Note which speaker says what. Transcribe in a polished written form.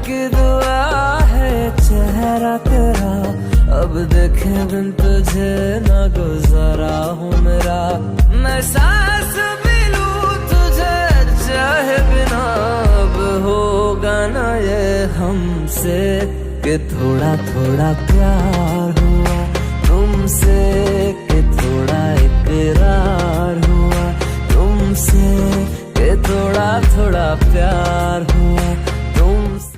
Speaker 1: की दुआ है चेहरा तेरा, अब देखे बिन तुझे न गुजारा हूँ मेरा। मैं सांस भी लूं तुझे चाहे बिना, अब होगा ना ये हमसे कि थोड़ा थोड़ा प्यार हुआ तुमसे।